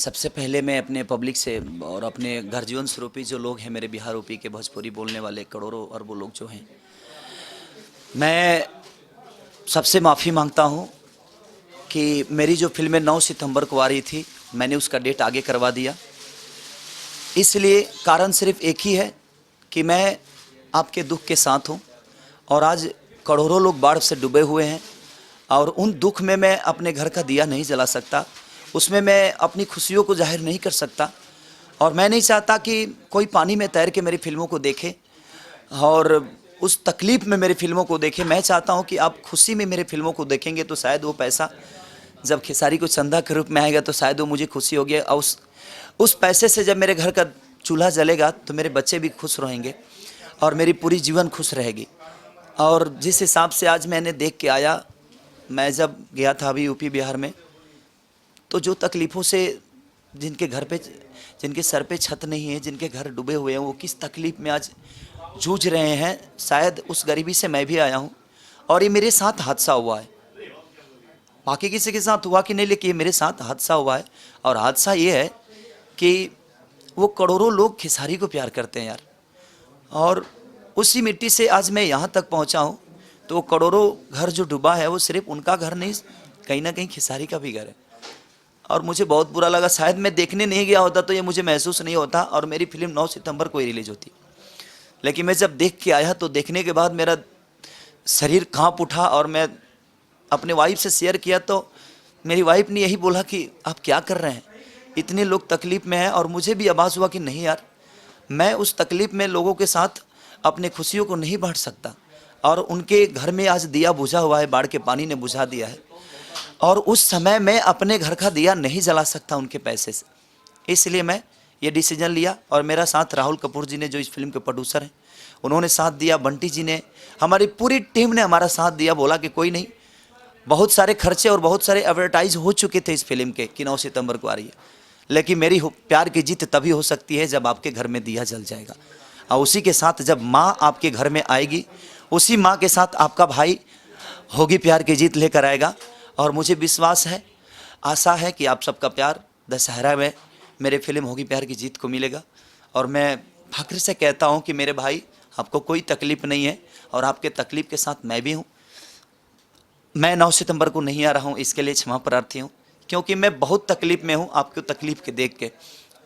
सबसे पहले मैं अपने पब्लिक से और अपने घर जीवन स्वरूपी जो लोग हैं मेरे बिहार यूपी के भोजपुरी बोलने वाले करोड़ों अरबों लोग जो हैं, मैं सबसे माफ़ी मांगता हूं कि मेरी जो फिल्में 9 सितंबर को आ रही थी, मैंने उसका डेट आगे करवा दिया। इसलिए कारण सिर्फ एक ही है कि मैं आपके दुख के साथ हूं और आज करोड़ों लोग बाढ़ से डूबे हुए हैं और उन दुख में मैं अपने घर का दिया नहीं जला सकता, उसमें मैं अपनी खुशियों को जाहिर नहीं कर सकता। और मैं नहीं चाहता कि कोई पानी में तैर के मेरी फिल्मों को देखे और उस तकलीफ़ में मेरी फिल्मों को देखे। मैं चाहता हूं कि आप खुशी में मेरी फिल्मों को देखेंगे तो शायद वो पैसा जब खेसारी को चंदा के रूप में आएगा तो शायद वो मुझे खुशी होगी और उस पैसे से जब मेरे घर का चूल्हा जलेगा तो मेरे बच्चे भी खुश रहेंगे और मेरी पूरी जीवन खुश रहेगी। और जिस हिसाब से आज मैंने देख के आया, मैं जब गया था अभी यूपी बिहार में, तो जो तकलीफ़ों से जिनके सर पे छत नहीं है, जिनके घर डूबे हुए हैं, वो किस तकलीफ़ में आज जूझ रहे हैं, शायद उस गरीबी से मैं भी आया हूँ। और ये मेरे साथ हादसा हुआ है, बाकी किसी के साथ हुआ कि नहीं, लेकिन ये मेरे साथ हादसा हुआ है। और हादसा ये है कि वो करोड़ों लोग खेसारी को प्यार करते हैं यार, और उसी मिट्टी से आज मैं यहाँ तक पहुँचा हूँ। तो करोड़ों घर जो डूबा है वो सिर्फ उनका घर नहीं, कहीं ना कहीं खेसारी का भी घर है। और मुझे बहुत बुरा लगा, शायद मैं देखने नहीं गया होता तो ये मुझे महसूस नहीं होता और मेरी फिल्म 9 सितंबर को ही रिलीज होती। लेकिन मैं जब देख के आया तो देखने के बाद मेरा शरीर कांप उठा और मैं अपने वाइफ से शेयर किया तो मेरी वाइफ ने यही बोला कि आप क्या कर रहे हैं, इतने लोग तकलीफ़ में हैं। और मुझे भी आभास हुआ कि नहीं यार, मैं उस तकलीफ़ में लोगों के साथ अपने खुशियों को नहीं बांट सकता। और उनके घर में आज दिया बुझा हुआ है, बाढ़ के पानी ने बुझा दिया है, और उस समय मैं अपने घर का दिया नहीं जला सकता उनके पैसे से। इसलिए मैं ये डिसीजन लिया। और मेरा साथ राहुल कपूर जी ने, जो इस फिल्म के प्रोड्यूसर हैं, उन्होंने साथ दिया। बंटी जी ने, हमारी पूरी टीम ने हमारा साथ दिया। बोला कि कोई नहीं, बहुत सारे खर्चे और बहुत सारे एडवर्टाइज हो चुके थे इस फिल्म के कि 9 सितंबर को आ रही है, लेकिन मेरी प्यार की जीत तभी हो सकती है जब आपके घर में दिया जल जाएगा। और उसी के साथ जब माँ आपके घर में आएगी, उसी माँ के साथ आपका भाई होगी प्यार की जीत लेकर आएगा। और मुझे विश्वास है, आशा है कि आप सबका प्यार दशहरा में मेरे फिल्म होगी प्यार की जीत को मिलेगा। और मैं फख्र से कहता हूं कि मेरे भाई, आपको कोई तकलीफ़ नहीं है और आपके तकलीफ़ के साथ मैं भी हूं। मैं 9 सितंबर को नहीं आ रहा हूं, इसके लिए क्षमा प्रार्थी हूं, क्योंकि मैं बहुत तकलीफ़ में हूं आपको तकलीफ़ के देख के।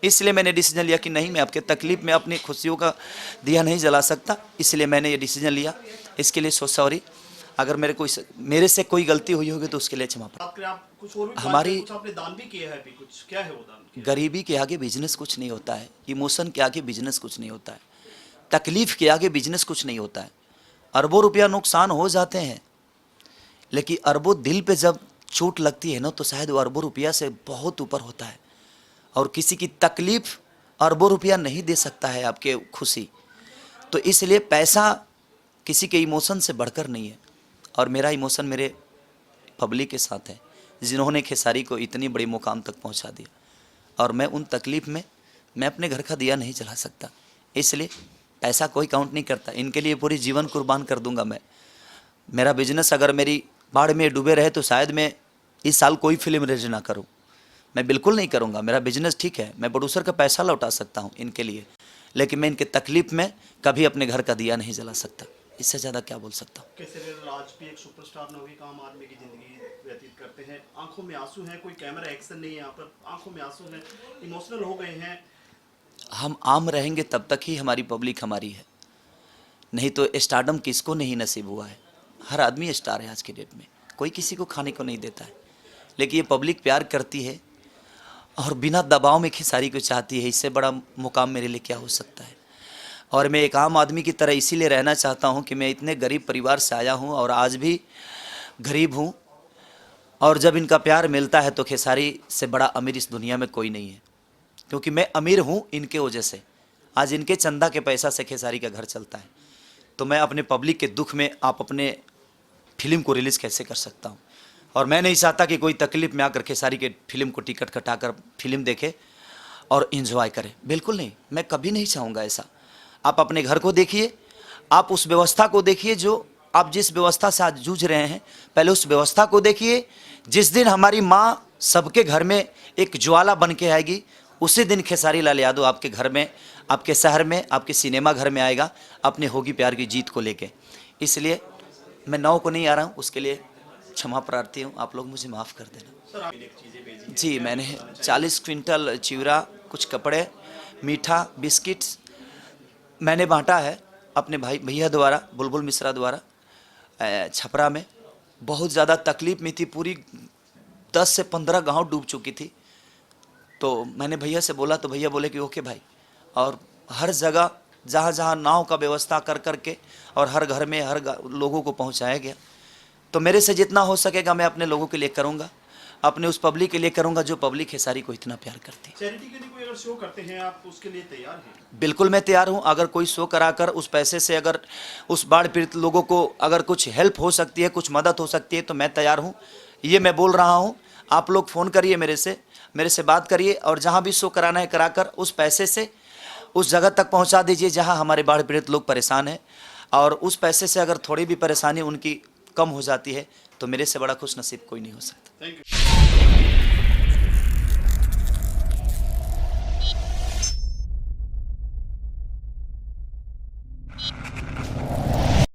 इसलिए मैंने डिसीजन लिया कि नहीं, मैं आपके तकलीफ़ में अपनी खुशियों का दिया नहीं जला सकता, इसलिए मैंने ये डिसीजन लिया। इसके लिए सो सॉरी। अगर मेरे से कोई गलती हुई होगी तो उसके लिए क्षमा प्रार्थी। कुछ और भी हमारी कुछ आपने दान भी किया है, अभी कुछ क्या है वो दान? गरीबी के आगे बिजनेस कुछ नहीं होता है, इमोशन के आगे बिजनेस कुछ नहीं होता है, तकलीफ़ के आगे बिजनेस कुछ नहीं होता है। अरबों रुपया नुकसान हो जाते हैं, लेकिन अरबों दिल पे जब चोट लगती है ना, तो शायद वो अरबों रुपया से बहुत ऊपर होता है। और किसी की तकलीफ़ अरबों रुपया नहीं दे सकता है आपके खुशी। तो इसलिए पैसा किसी के इमोशन से बढ़कर नहीं है। और मेरा इमोशन मेरे पब्लिक के साथ है, जिन्होंने खेसारी को इतनी बड़ी मुकाम तक पहुंचा दिया। और मैं उन तकलीफ़ में मैं अपने घर का दिया नहीं जला सकता, इसलिए पैसा कोई काउंट नहीं करता। इनके लिए पूरी जीवन कुर्बान कर दूंगा मैं। मेरा बिजनेस अगर मेरी बाढ़ में डूबे रहे तो शायद मैं इस साल कोई फिल्म रिलीज ना करूं, मैं बिल्कुल नहीं करूंगा। मेरा बिजनेस ठीक है, मैं प्रोड्यूसर का पैसा लौटा सकता हूं इनके लिए, लेकिन मैं इनके तकलीफ़ में कभी अपने घर का दिया नहीं जला सकता। इससे ज़्यादा क्या बोल सकता हूँ। केसरी आज भी एक सुपरस्टार नौवीं आम आदमी की जिंदगी व्यतीत करते हैं। आंखों में आंसू हैं, कोई कैमरा एक्शन नहीं है यहाँ पर, आंखों में आंसू हैं, इमोशनल हो गए हैं। हम आम रहेंगे तब तक ही हमारी पब्लिक हमारी है, नहीं तो स्टारडम किसको नहीं नसीब हुआ है। हर आदमी स्टार है आज की डेट में, कोई किसी को खाने को नहीं देता है, लेकिन ये पब्लिक प्यार करती है और बिना दबाव में खेसारी को चाहती है। इससे बड़ा मुकाम मेरे लिए क्या हो सकता है। और मैं एक आम आदमी की तरह इसीलिए रहना चाहता हूँ कि मैं इतने गरीब परिवार से आया हूँ और आज भी गरीब हूँ। और जब इनका प्यार मिलता है तो खेसारी से बड़ा अमीर इस दुनिया में कोई नहीं है, क्योंकि मैं अमीर हूँ इनके वजह से। आज इनके चंदा के पैसा से खेसारी का घर चलता है। तो मैं अपने पब्लिक के दुख में आप अपने फिल्म को रिलीज़ कैसे कर सकता हूँ। और मैं नहीं चाहता कि कोई तकलीफ़ में आकर खेसारी के फिल्म को टिकट कटाकर फिल्म देखे और इन्जॉय करे, बिल्कुल नहीं, मैं कभी नहीं चाहूँगा ऐसा। आप अपने घर को देखिए, आप उस व्यवस्था को देखिए जो आप जिस व्यवस्था से आज जूझ रहे हैं, पहले उस व्यवस्था को देखिए। जिस दिन हमारी माँ सबके घर में एक ज्वाला बन के आएगी। उसी दिन खेसारी लाल यादव आपके घर में, आपके शहर में, आपके सिनेमा घर में आएगा अपने होगी प्यार की जीत को लेके। इसलिए मैं 9 को नहीं आ रहा हूँ, उसके लिए क्षमा प्रार्थी हूँ, आप लोग मुझे माफ़ कर देना। सर आप अनेक चीज़ें भेजी जी, मैंने 40 क्विंटल चिवड़ा, कुछ कपड़े, मीठा, बिस्किट्स मैंने बांटा है अपने भाई भैया द्वारा, बुलबुल मिश्रा द्वारा, छपरा में। बहुत ज़्यादा तकलीफ में थी, पूरी 10 से 15 गांव डूब चुकी थी। तो मैंने भैया से बोला तो भैया बोले कि ओके भाई, और हर जगह जहाँ जहाँ नाव का व्यवस्था कर कर के और हर घर में लोगों को पहुँचाया गया। तो मेरे से जितना हो सकेगा मैं अपने लोगों के लिए करूँगा, अपने उस पब्लिक के लिए करूँगा जो पब्लिक खेसारी को इतना प्यार करती है। चैरिटी के लिए कोई अगर शो करते हैं आप, उसके लिए तैयार हैं? बिल्कुल मैं तैयार हूँ। अगर कोई शो कराकर उस पैसे से अगर उस बाढ़ पीड़ित लोगों को अगर कुछ हेल्प हो सकती है, कुछ मदद हो सकती है, तो मैं तैयार हूँ। ये मैं बोल रहा हूँ। आप लोग फ़ोन करिए मेरे से बात करिए, और जहाँ भी शो कराना है कराकर उस पैसे से उस जगह तक पहुँचा दीजिए जहाँ हमारे बाढ़ पीड़ित लोग परेशान हैं। और उस पैसे से अगर थोड़ी भी परेशानी उनकी कम हो जाती है तो मेरे से बड़ा खुश नसीब कोई नहीं हो सकता। Thank you.